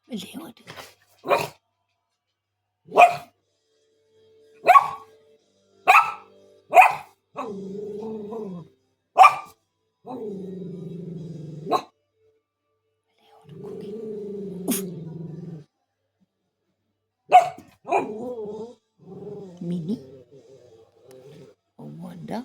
Hvad laver du? Mini og Wanda.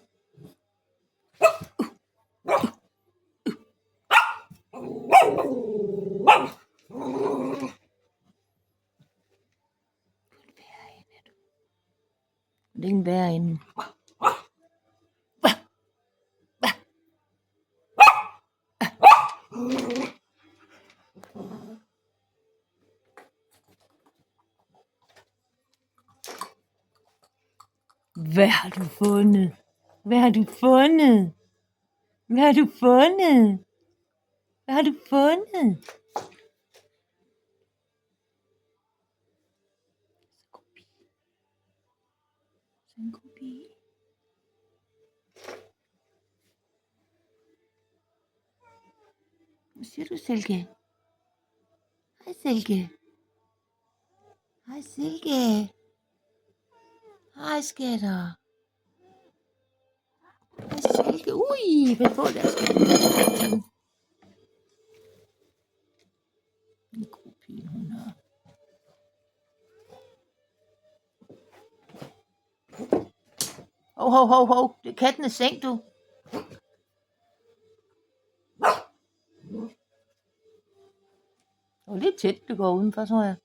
Det er en værre ende. Hvad har du fundet? Hvad har du fundet? Hvad har du fundet? Hvad har du fundet? En kopi. Hvad siger du, Silke? Hej, Silke. Hej, Silke. Hej, skatter. Hej, Silke. Ui, hvad får der skatter? En kopi, hun har. Hov. Det er kattenes seng, du. Det var lidt tæt, det går udenfor, tror jeg.